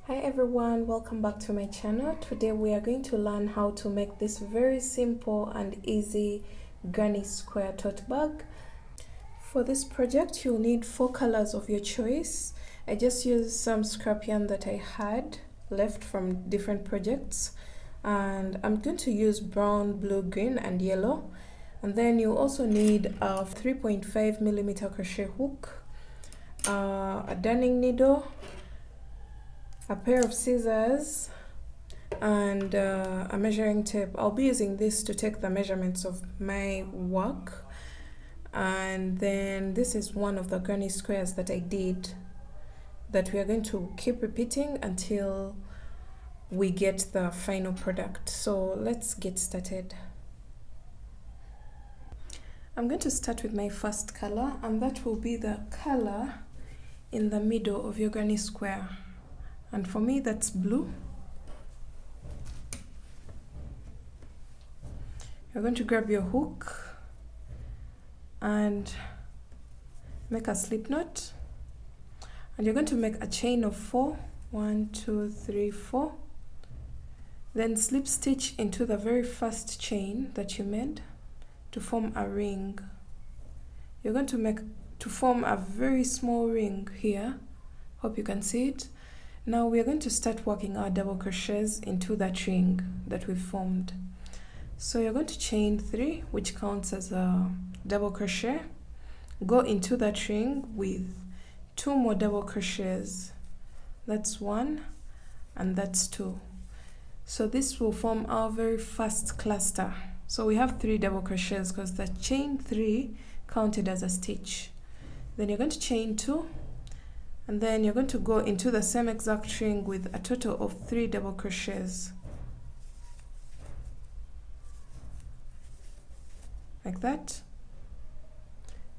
Hi everyone, welcome back to my channel. Today we are going to learn how to make this very simple and easy granny square tote bag. For this project you'll need 4 colors of your choice. I just used some scrap yarn that I had left from different projects, and I'm going to use brown, blue, green and yellow. And then you also need a 3.5mm crochet hook, a darning needle, a pair of scissors, and a measuring tape. I'll be using this to take the measurements of my work. And then this is one of the granny squares that I did that we are going to keep repeating until we get the final product. So let's get started. I'm going to start with my first color, and that will be the color in the middle of your granny square. And for me, that's blue. You're going to grab your hook and make a slip knot. And you're going to make a chain of 4. 1, 2, 3, 4. Then slip stitch into the very first chain that you made to form a ring. You're going to form a very small ring here. Hope you can see it. Now we are going to start working our double crochets into that ring that we formed. So you're going to chain 3, which counts as a double crochet. Go into that ring with 2 more double crochets. That's 1 and that's 2. So this will form our very first cluster. So we have 3 double crochets because the chain 3 counted as a stitch. Then you're going to chain 2. And then you're going to go into the same exact ring with a total of 3 double crochets. Like that.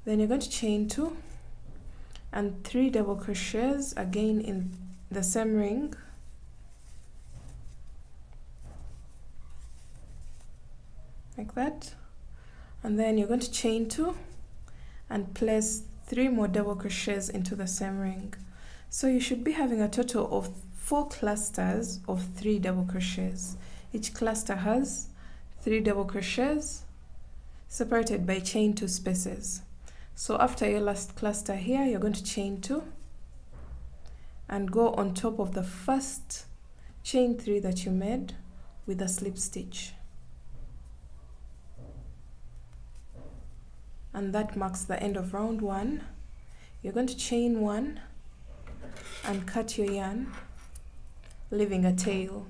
Then you're going to chain 2 and 3 double crochets again in the same ring. Like that. And then you're going to chain 2 and place 3 more double crochets into the same ring. So you should be having a total of 4 clusters of 3 double crochets. Each cluster has 3 double crochets separated by chain 2 spaces. So after your last cluster here, you're going to chain 2 and go on top of the first chain 3 that you made with a slip stitch. And that marks the end of round 1. You're going to chain 1 and cut your yarn, leaving a tail.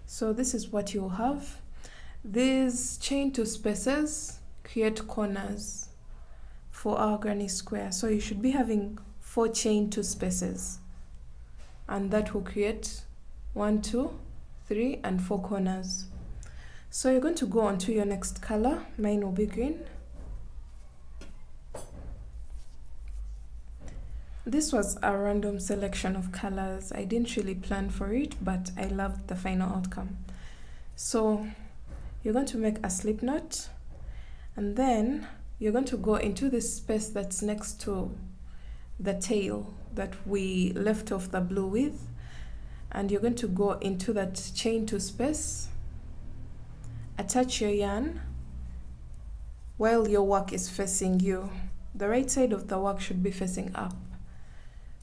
So this is what you'll have. These chain 2 spaces create corners for our granny square. So you should be having 4 chain 2 spaces, and that will create 1, 2, 3 and 4 corners. So you're going to go on to your next color. Mine will be green. This was a random selection of colors. I didn't really plan for it, but I loved the final outcome. So you're going to make a slip knot, and then you're going to go into this space that's next to the tail that we left off the blue with, and you're going to go into that chain 2 space. Attach your yarn while your work is facing you. The right side of the work should be facing up.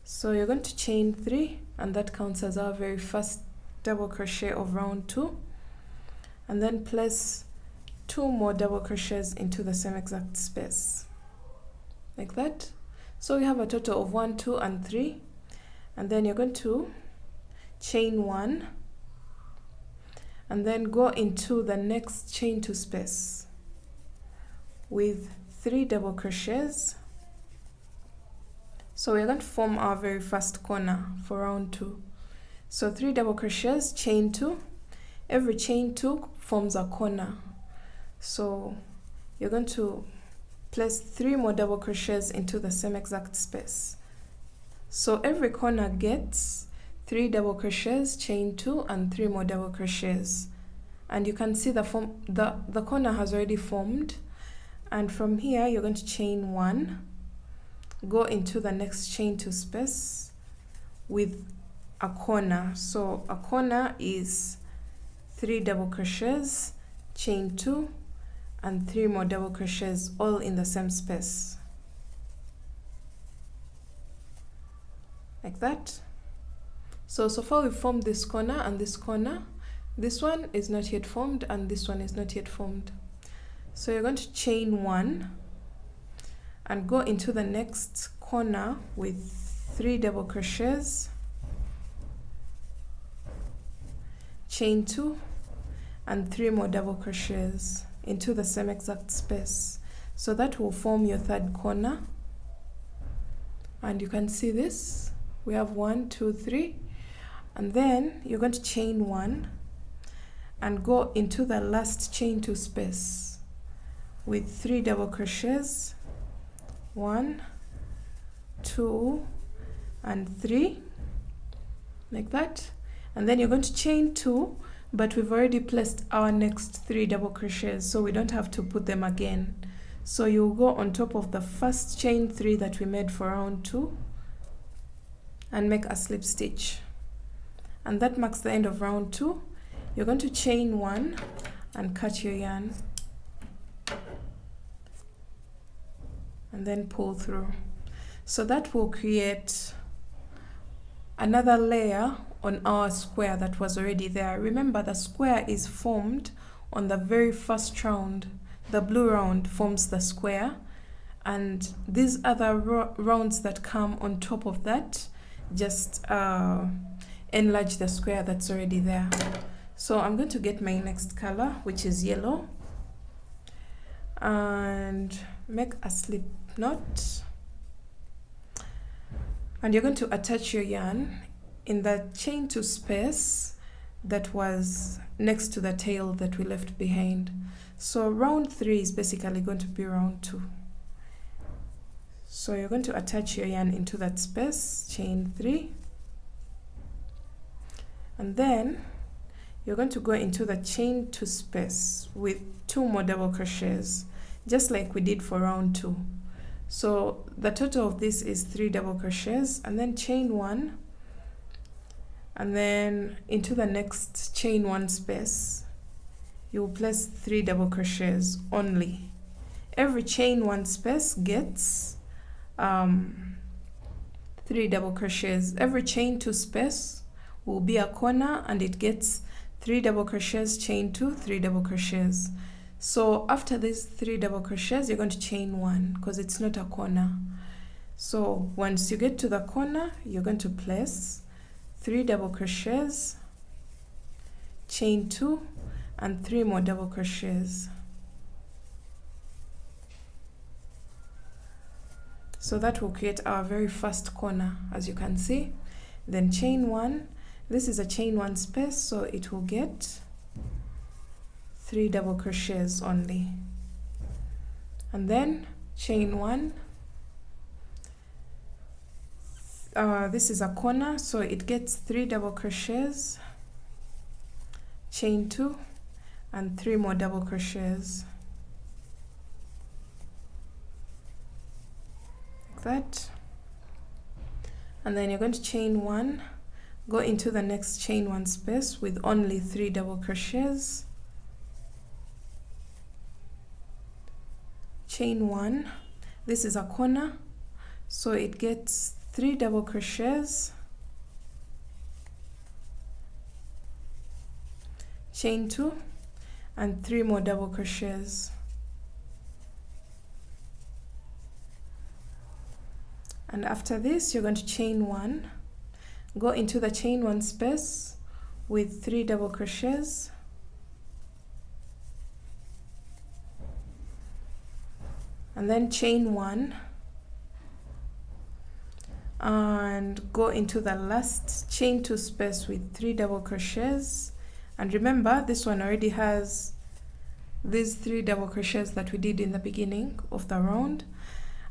So you're going to chain 3, and that counts as our very first double crochet of round 2. And then place 2 more double crochets into the same exact space. Like that. So we have a total of 1, 2 and 3. And then you're going to chain 1. And then go into the next chain 2 space with 3 double crochets. So we're going to form our very first corner for round 2. So 3 double crochets, chain 2. Every chain 2 forms a corner. So you're going to place 3 more double crochets into the same exact space. So every corner gets 3 double crochets, chain 2 and 3 more double crochets. And you can see the corner has already formed. And from here you're going to chain 1, go into the next chain 2 space with a corner. So a corner is 3 double crochets, chain 2 and 3 more double crochets, all in the same space, like that. So far we've formed this corner and this corner. This one is not yet formed and this one is not yet formed. So you're going to chain 1 and go into the next corner with 3 double crochets, chain 2 and 3 more double crochets into the same exact space. So that will form your third corner, and you can see this. We have 1, 2, 3, and then you're going to chain 1 and go into the last chain 2 space with 3 double crochets, 1, 2 and 3, like that. And then you're going to chain 2, but we've already placed our next 3 double crochets, so we don't have to put them again. So you'll go on top of the first chain 3 that we made for round 2 and make a slip stitch, and that marks the end of round 2. You're going to chain 1 and cut your yarn and then pull through. So that will create another layer on our square that was already there. Remember, the square is formed on the very first round. The blue round forms the square, and these other rounds that come on top of that just enlarge the square that's already there. So I'm going to get my next color, which is yellow, and make a slip knot, and you're going to attach your yarn in the chain 2 space that was next to the tail that we left behind. So round 3 is basically going to be round 2. So you're going to attach your yarn into that space, chain 3, and then you're going to go into the chain 2 space with 2 more double crochets, just like we did for round 2. So the total of this is 3 double crochets, and then chain 1, and then into the next chain 1 space you will place 3 double crochets only. Every chain 1 space gets 3 double crochets. Every chain 2 space will be a corner, and it gets 3 double crochets, chain 2, 3 double crochets. So after these 3 double crochets you're going to chain 1 because it's not a corner. So once you get to the corner you're going to place 3 double crochets, chain 2 and 3 more double crochets. So that will create our very first corner, as you can see. Then chain 1, this is a chain 1 space, so it will get 3 double crochets only, and then chain 1. This is a corner, so it gets 3 double crochets, chain 2 and 3 more double crochets, like that. And then you're going to chain 1, go into the next chain 1 space with only 3 double crochets, chain 1. This is a corner, so it gets 3 double crochets, chain 2 and 3 more double crochets, and after this you're going to chain 1, go into the chain 1 space with 3 double crochets, and then chain 1 and go into the last chain 2 space with 3 double crochets. And remember, this one already has these 3 double crochets that we did in the beginning of the round.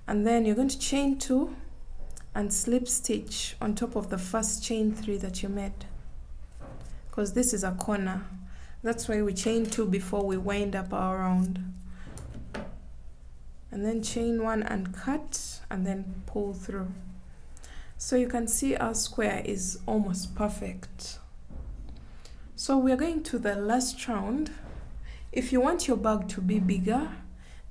And then you're going to chain 2 and slip stitch on top of the first chain 3 that you made, because this is a corner. That's why we chain 2 before we wind up our round. and then chain 1 and cut, and then pull through. So you can see our square is almost perfect. So we're going to the last round. If you want your bag to be bigger,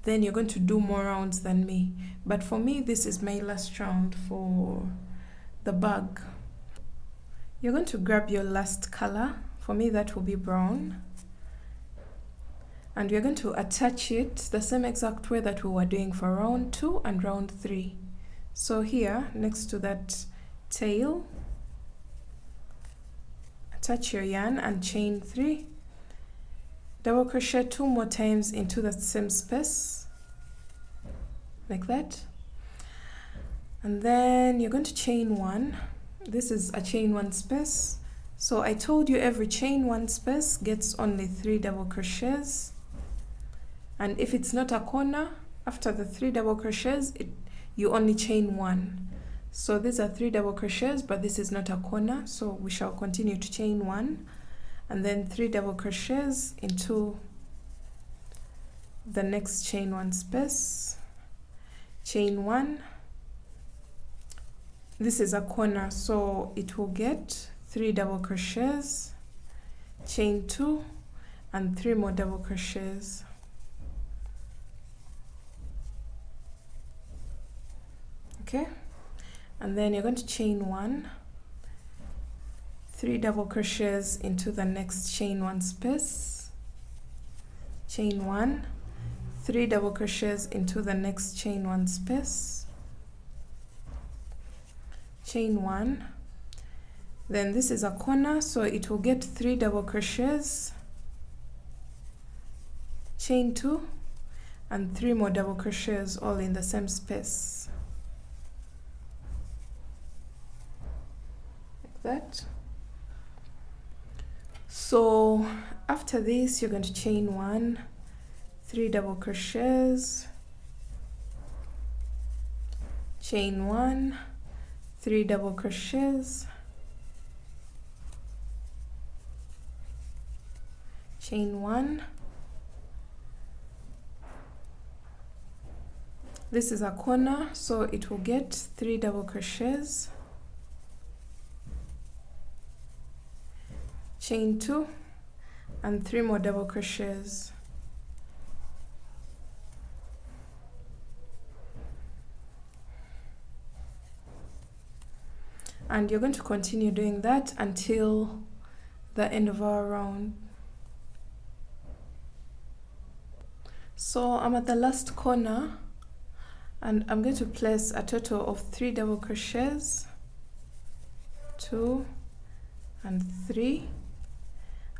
then you're going to do more rounds than me. But for me, this is my last round for the bag. You're going to grab your last color. For me, that will be brown. And we're going to attach it the same exact way that we were doing for round 2 and round 3. So here, next to that tail, attach your yarn and chain 3. Double crochet 2 more times into the same space, like that. And then you're going to chain 1. This is a chain 1 space. So I told you every chain 1 space gets only 3 double crochets. And if it's not a corner, after the 3 double crochets, you only chain 1. So these are 3 double crochets, but this is not a corner, so we shall continue to chain 1, and then 3 double crochets into the next chain 1 space, chain 1. This is a corner, so it will get 3 double crochets, chain 2, and 3 more double crochets. Okay, and then you're going to chain 1, 3 double crochets into the next chain 1 space, chain 1, 3 double crochets into the next chain 1 space, chain 1. Then this is a corner, so it will get 3 double crochets, chain 2, and 3 more double crochets all in the same space. That. So after this, you're going to chain 1, 3 double crochets, chain 1, 3 double crochets, chain 1. This is a corner, so it will get 3 double crochets, chain 2, and 3 more double crochets. And you're going to continue doing that until the end of our round. So I'm at the last corner, and I'm going to place a total of 3 double crochets, 2 and 3.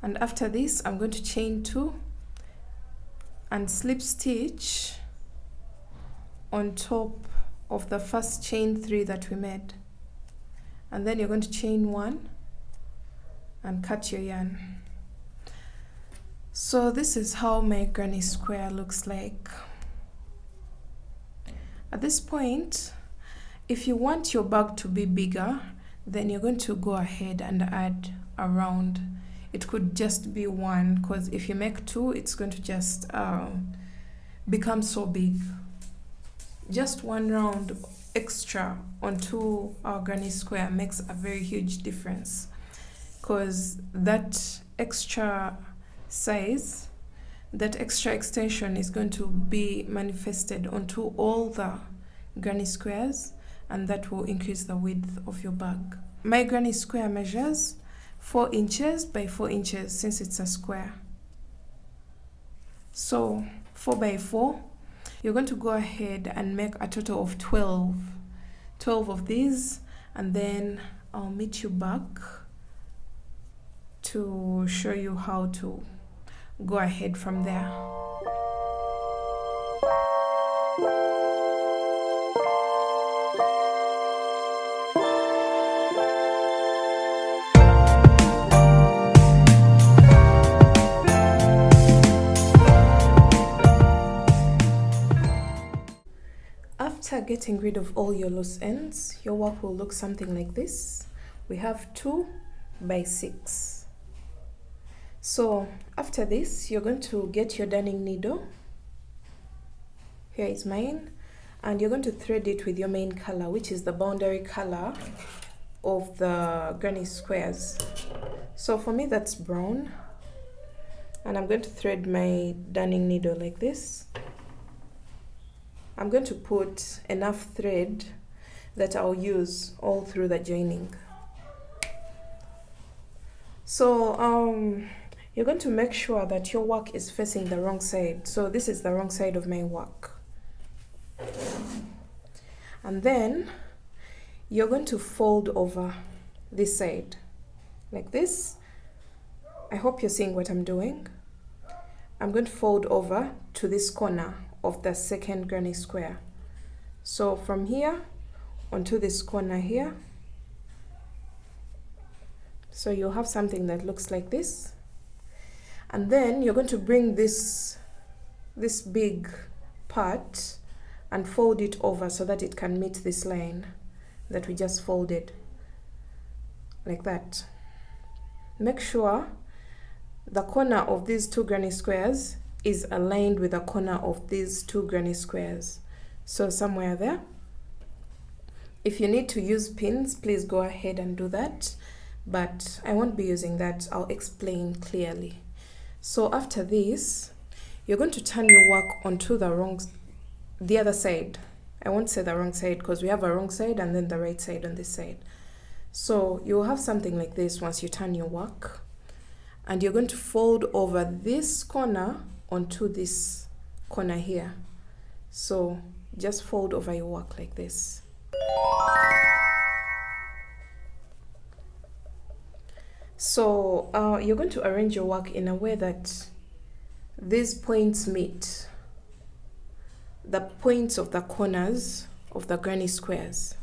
And after this, I'm going to chain 2 and slip stitch on top of the first chain 3 that we made. And then you're going to chain 1 and cut your yarn. So this is how my granny square looks like. At this point, if you want your bag to be bigger, then you're going to go ahead and add a round. It could just be 1, because if you make 2, it's going to just become so big. Just 1 round extra onto our granny square makes a very huge difference, because that extra size, that extra extension is going to be manifested onto all the granny squares, and that will increase the width of your bag. My granny square measures 4 inches by 4 inches since it's a square. So 4 by 4, you're going to go ahead and make a total of 12 of these, and then I'll meet you back to show you how to go ahead from there. After getting rid of all your loose ends, your work will look something like this. We have 2 by 6. So after this, you're going to get your darning needle, Here is mine, and you're going to thread it with your main color, which is the boundary color of the granny squares. So for me that's brown, and I'm going to thread my darning needle like this. I'm going to put enough thread that I'll use all through the joining. So you're going to make sure that your work is facing the wrong side. So this is the wrong side of my work. And then you're going to fold over this side like this. I hope you're seeing what I'm doing. I'm going to fold over to this corner of the second granny square. So from here onto this corner here. So you'll have something that looks like this. And then you're going to bring this big part and fold it over so that it can meet this line that we just folded, like that. Make sure the corner of these two granny squares is aligned with the corner of these two granny squares. So somewhere there. If you need to use pins, please go ahead and do that, but I won't be using that. I'll explain clearly. So after this, you're going to turn your work onto the other side. I won't say the wrong side because we have a wrong side and then the right side on this side. So you'll have something like this once you turn your work, and you're going to fold over this corner onto this corner here. So just fold over your work like this. So you're going to arrange your work in a way that these points meet the points of the corners of the granny squares.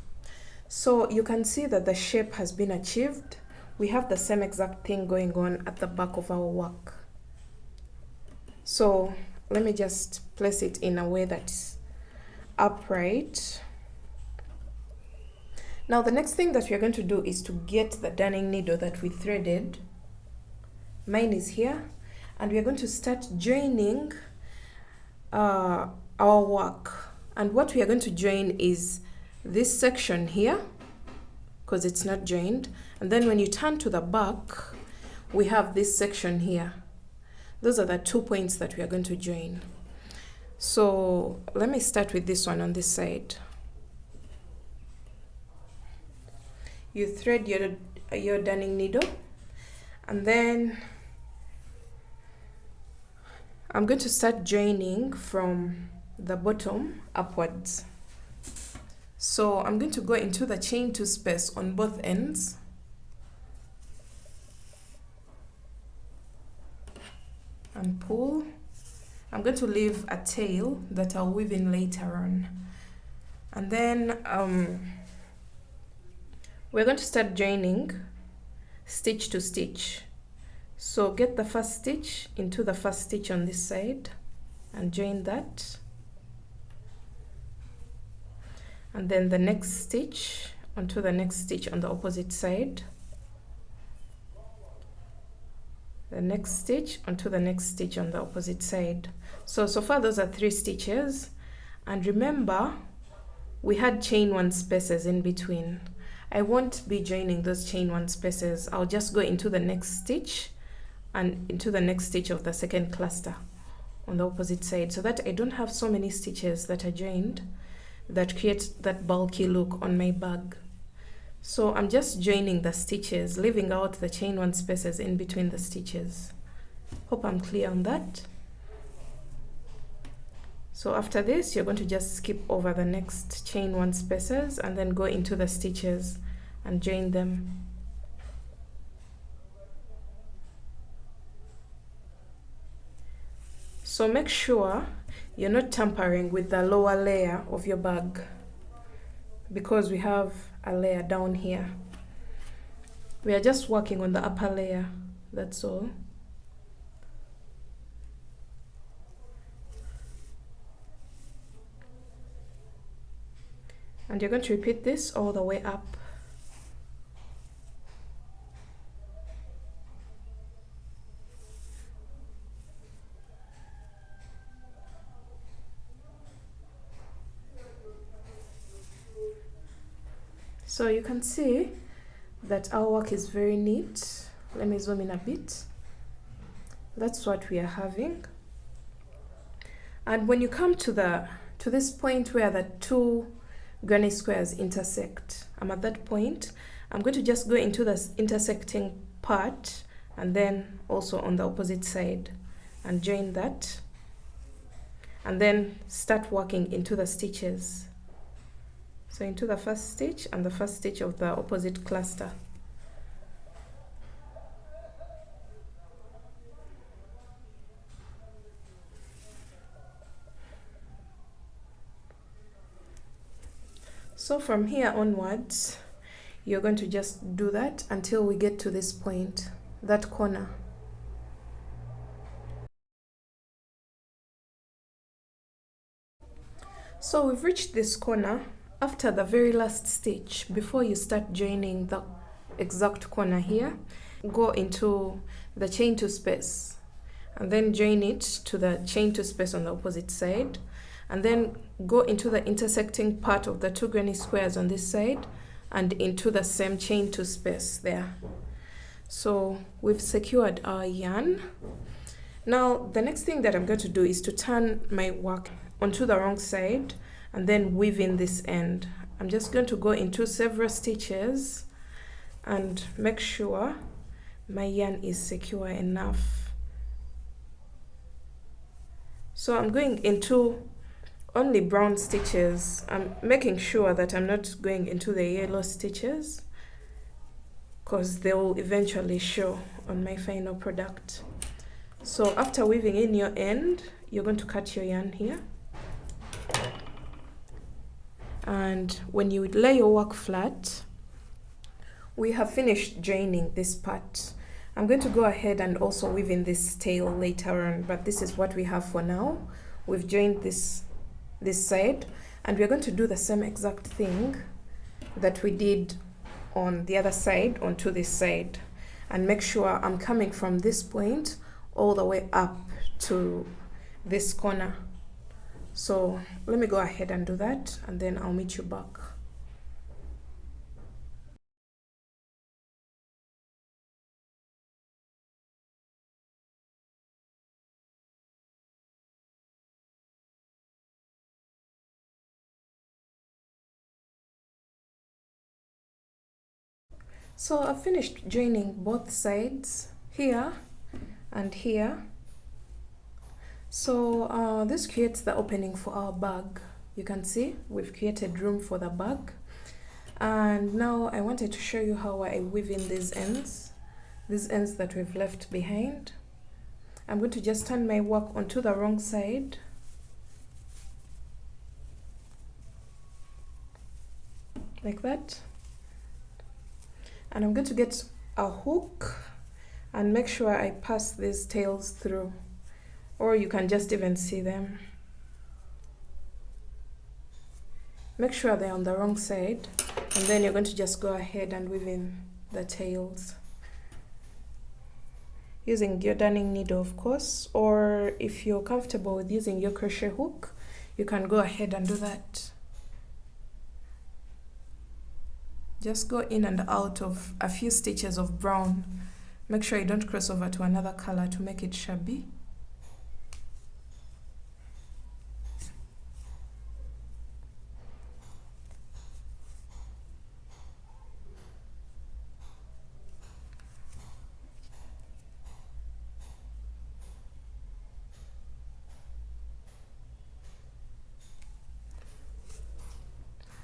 So you can see that the shape has been achieved. We have the same exact thing going on at the back of our work. So let me just place it in a way that's upright. Now the next thing that we are going to do is to get the darning needle that we threaded. Mine is here, and we are going to start joining our work. And what we are going to join is this section here, because it's not joined. And then when you turn to the back, we have this section here. Those are the 2 points that we are going to join. So let me start with this one on this side. You thread your darning needle, and then I'm going to start joining from the bottom upwards. So I'm going to go into the chain 2 space on both ends. And pull. I'm going to leave a tail that I'll weave in later on. And then we're going to start joining stitch to stitch. So get the first stitch into the first stitch on this side and join that. And then the next stitch onto the next stitch on the opposite side. The next stitch onto the next stitch on the opposite side. So far those are 3 stitches. And remember, we had chain 1 spaces in between. I won't be joining those chain 1 spaces. I'll just go into the next stitch and into the next stitch of the second cluster on the opposite side, so that I don't have so many stitches that are joined that create that bulky look on my bag. So I'm just joining the stitches, leaving out the chain 1 spaces in between the stitches. Hope I'm clear on that. So after this, you're going to just skip over the next chain 1 spaces and then go into the stitches and join them. So make sure you're not tampering with the lower layer of your bag, because we have a layer down here. We are just working on the upper layer, that's all. And you're going to repeat this all the way up. So you can see that our work is very neat. Let me zoom in a bit. That's what we are having. And when you come to this point where the two granny squares intersect, I'm at that point. I'm going to just go into the intersecting part and then also on the opposite side and join that, and then start working into the stitches. So into the first stitch and the first stitch of the opposite cluster. So from here onwards, you're going to just do that until we get to this point, that corner. So we've reached this corner. After the very last stitch, before you start joining the exact corner here, go into the chain two space and then join it to the chain two space on the opposite side, and then go into the intersecting part of the two granny squares on this side and into the same chain two space there. So we've secured our yarn. Now the next thing that I'm going to do is to turn my work onto the wrong side and then weave in this end. I'm just going to go into several stitches and make sure my yarn is secure enough. So I'm going into only brown stitches. I'm making sure that I'm not going into the yellow stitches because they will eventually show on my final product. So after weaving in your end, you're going to cut your yarn here. And when you lay your work flat, we have finished joining this part. I'm going to go ahead and also weave in this tail later on, but this is what we have for now. We've joined this side, and we're going to do the same exact thing that we did on the other side onto this side, and make sure I'm coming from this point all the way up to this corner. So let me go ahead and do that, and then I'll meet you back. So I've finished joining both sides here and here. So this creates the opening for our bag. You can see we've created room for the bag. And now I wanted to show you how I weave in these ends that we've left behind. I'm going to just turn my work onto the wrong side. Like that. And I'm going to get a hook and make sure I pass these tails through, or you can just even see them. Make sure they're on the wrong side, and then you're going to just go ahead and weave in the tails using your darning needle, of course, or if you're comfortable with using your crochet hook, you can go ahead and do that. Just go in and out of a few stitches of brown. Make sure you don't cross over to another color to make it shabby.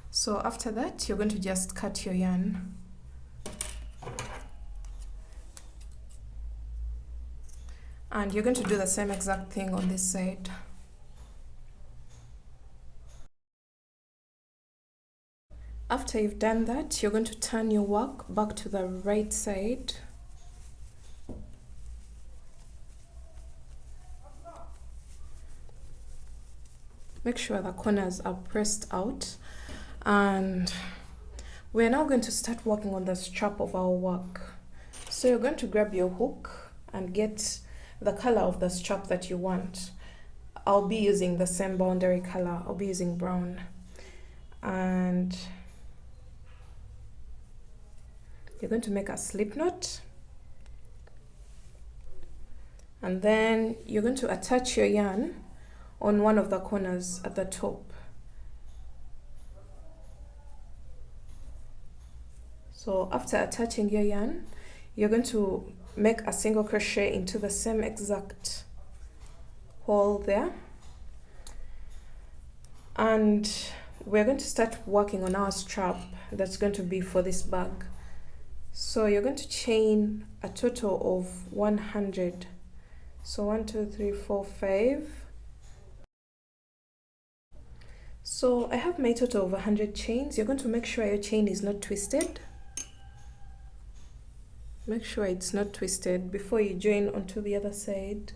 So after that, you're going to just cut your yarn. And you're going to do the same exact thing on this side. After you've done that, you're going to turn your work back to the right side. Make sure the corners are pressed out. And we're now going to start working on the strap of our work. So you're going to grab your hook and get the color of the strap that you want. I'll be using the same boundary color. I'll be using brown. And you're going to make a slip knot, and then you're going to attach your yarn on one of the corners at the top. So after attaching your yarn, you're going to make a single crochet into the same exact hole there, and we're going to start working on our strap that's going to be for this bag. So you're going to chain a total of 100. So 1, 2, 3, 4, 5. So I have my total of 100 chains. You're going to make sure your chain is not twisted. Make sure it's not twisted before you join onto the other side.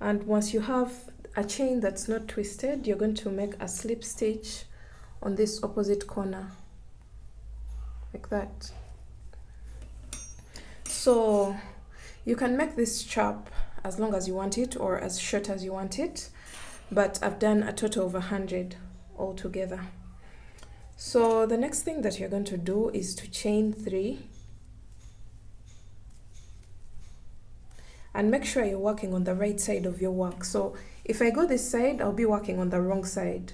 And once you have a chain that's not twisted, you're going to make a slip stitch on this opposite corner, like that. So you can make this strap as long as you want it or as short as you want it, but I've done a total of 100 altogether. So the next thing that you're going to do is to chain 3, and make sure you're working on the right side of your work. So if I go this side, I'll be working on the wrong side.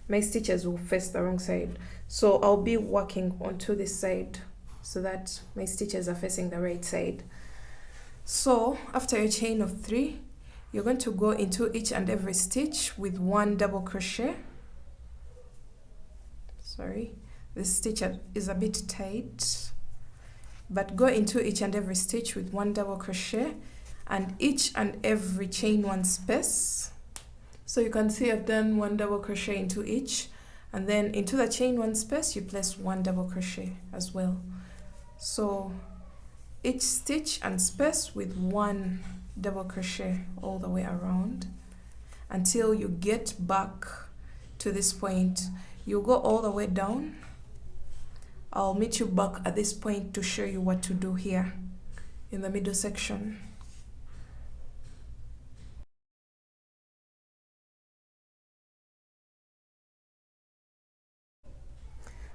My stitches will face the wrong side, so I'll be working onto this side so that my stitches are facing the right side. So after your chain of 3, you're going to go into each and every stitch with 1 double crochet. Sorry, this stitch is a bit tight, but go into each and every stitch with 1 double crochet, and each and every chain 1 space. So you can see I've done 1 double crochet into each, and then into the chain 1 space you place 1 double crochet as well. So each stitch and space with 1 double crochet all the way around until you get back to this point. You go all the way down. I'll meet you back at this point to show you what to do here in the middle section.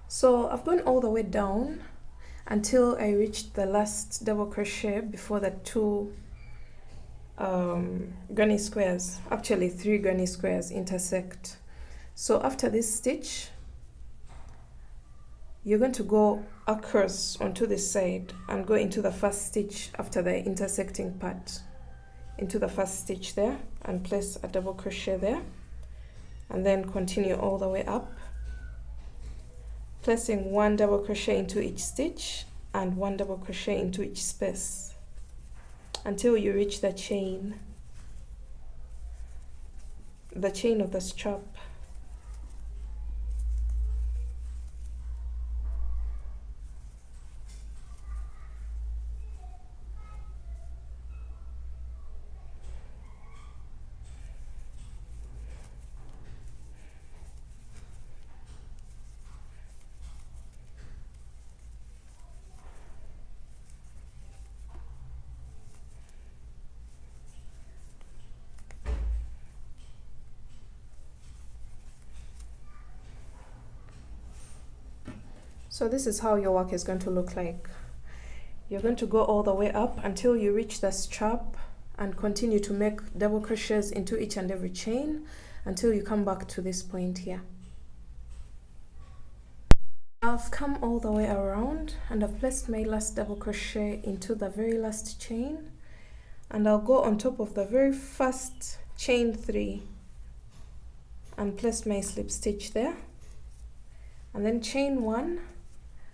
So I've gone all the way down until I reached the last double crochet before the 2 granny squares, actually 3 granny squares, intersect. So after this stitch, you're going to go across onto this side and go into the first stitch after the intersecting part, into the first stitch there, and place a double crochet there, and then continue all the way up, placing 1 double crochet into each stitch and 1 double crochet into each space until you reach the chain of the strap. So this is how your work is going to look like. You're going to go all the way up until you reach the strap and continue to make double crochets into each and every chain until you come back to this point here. I've come all the way around and I've placed my last double crochet into the very last chain, and I'll go on top of the very first chain 3 and place my slip stitch there, and then chain 1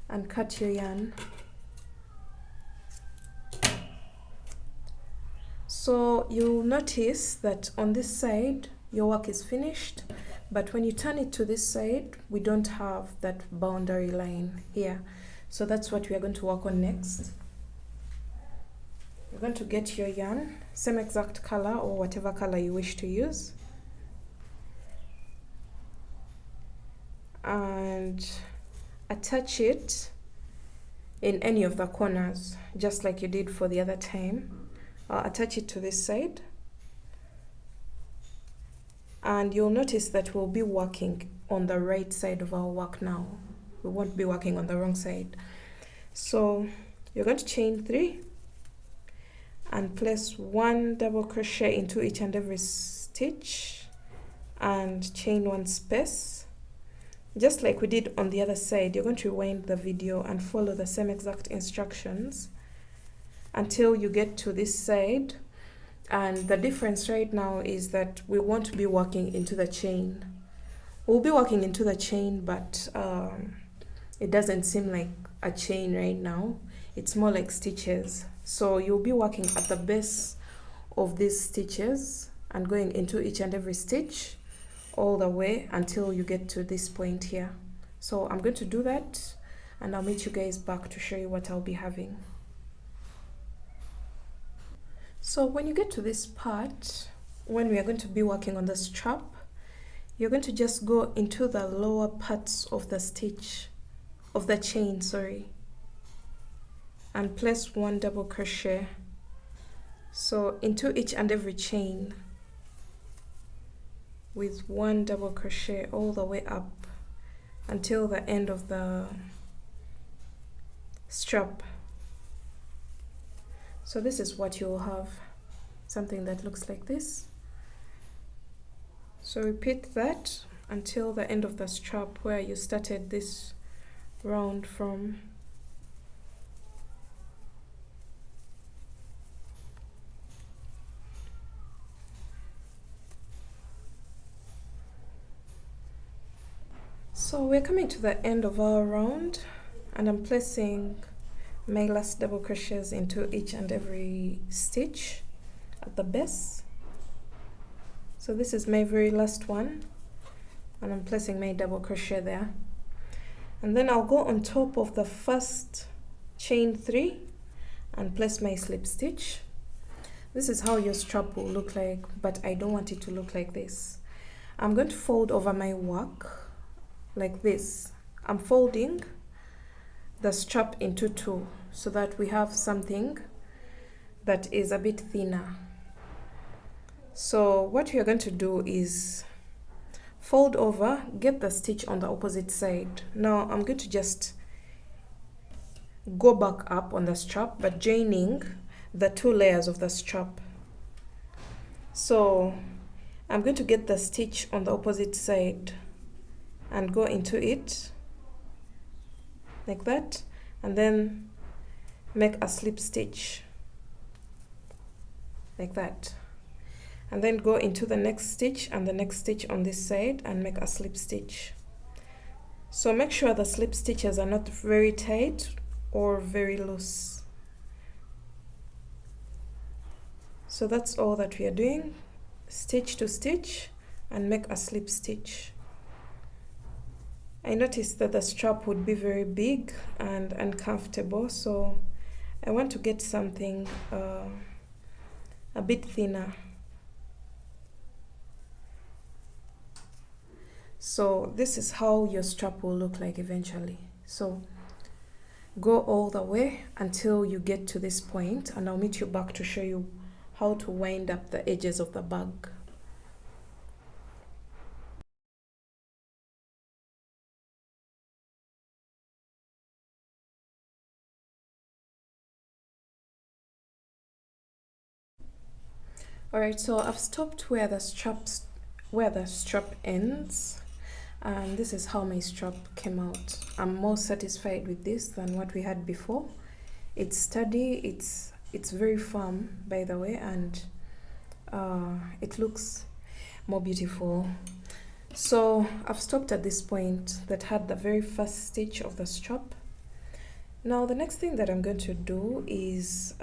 and cut your yarn. So you'll notice that on this side your work is finished, but when you turn it to this side we don't have that boundary line here. So that's what we are going to work on next. You're going to get your yarn, same exact color or whatever color you wish to use, and attach it in any of the corners just like you did for the other time. I'll attach it to this side, and you'll notice that we'll be working on the right side of our work now. We won't be working on the wrong side. So you're going to chain 3 and place 1 double crochet into each and every stitch and chain 1 space, just like we did on the other side. You're going to rewind the video and follow the same exact instructions until you get to this side. And the difference right now is that we won't be working into the chain. We'll be working into the chain, but it doesn't seem like a chain right now. It's more like stitches. So you'll be working at the base of these stitches and going into each and every stitch all the way until you get to this point here. So I'm going to do that and I'll meet you guys back to show you what I'll be having. So when you get to this part, when we are going to be working on the strap, you're going to just go into the lower parts of the stitch, of the chain, sorry, and place 1 double crochet. So into each and every chain with 1 double crochet all the way up until the end of the strap. So this is what you'll have, something that looks like this. So repeat that until the end of the strap where you started this round from. So we're coming to the end of our round and I'm placing my last double crochets into each and every stitch at the base. So this is my very last one and I'm placing my double crochet there, and then I'll go on top of the first chain 3 and place my slip stitch. This is how your strap will look like, but I don't want it to look like this. I'm going to fold over my work like this. I'm folding the strap into 2 so that we have something that is a bit thinner. So what we are going to do is fold over, get the stitch on the opposite side. Now I'm going to just go back up on the strap, but joining the 2 layers of the strap. So I'm going to get the stitch on the opposite side and go into it like that, and then make a slip stitch like that, and then go into the next stitch and the next stitch on this side and make a slip stitch. So make sure the slip stitches are not very tight or very loose. So that's all that we are doing, stitch to stitch and make a slip stitch. I noticed that the strap would be very big and uncomfortable, so I want to get something a bit thinner. So this is how your strap will look like eventually. So go all the way until you get to this point, and I'll meet you back to show you how to wind up the edges of the bag. Alright, so I've stopped where the strap ends, and this is how my strap came out. I'm more satisfied with this than what we had before. It's sturdy, it's very firm, by the way, and it looks more beautiful. So I've stopped at this point that had the very first stitch of the strap. Now the next thing that I'm going to do is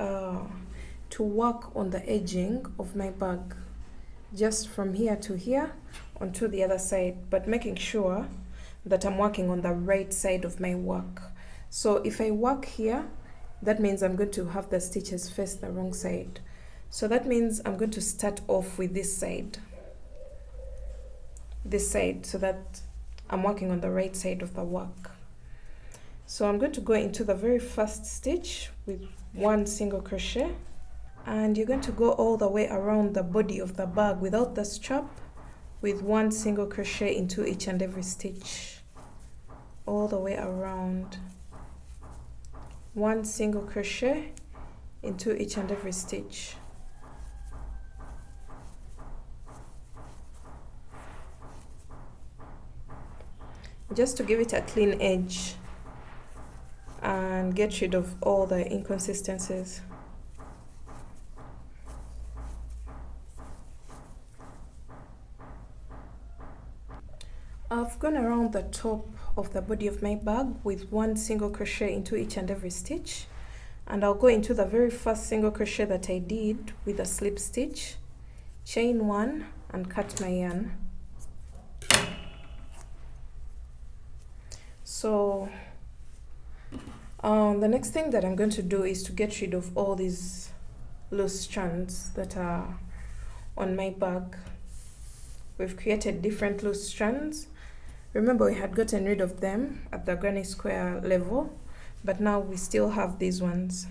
to work on the edging of my bag, just from here to here onto the other side, but making sure that I'm working on the right side of my work. So if I work here, that means I'm going to have the stitches face the wrong side. So that means I'm going to start off with this side, so that I'm working on the right side of the work. So I'm going to go into the very first stitch with 1 single crochet, and you're going to go all the way around the body of the bag without the strap with 1 single crochet into each and every stitch all the way around. 1 single crochet into each and every stitch. Just to give it a clean edge and get rid of all the inconsistencies. I've gone around the top of the body of my bag with 1 single crochet into each and every stitch, and I'll go into the very first single crochet that I did with a slip stitch, chain 1 and cut my yarn. So the next thing that I'm going to do is to get rid of all these loose strands that are on my bag. We've created different loose strands. Remember, we had gotten rid of them at the granny square level, but now we still have these ones.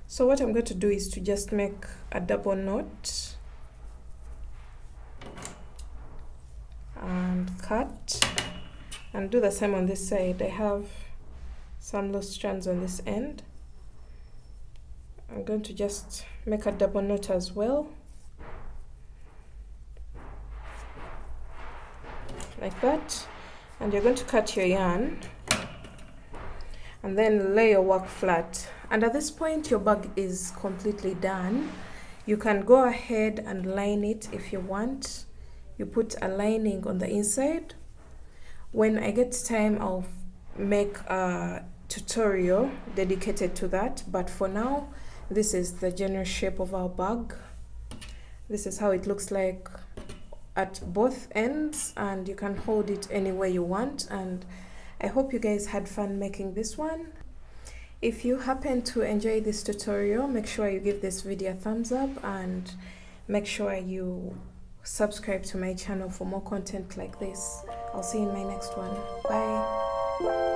So what I'm going to do is to just make a double knot and cut, and do the same on this side. I have some loose strands on this end. I'm going to just make a double knot as well, like that, and you're going to cut your yarn and then lay your work flat. And at this point your bag is completely done. You can go ahead and line it if you want. You put a lining on the inside. When I get time, I'll make a tutorial dedicated to that, but for now this is the general shape of our bag. This is how it looks like at both ends, and you can hold it any way you want. And I hope you guys had fun making this one. If you happen to enjoy this tutorial, make sure you give this video a thumbs up and make sure you subscribe to my channel for more content like this. I'll see you in my next one. Bye.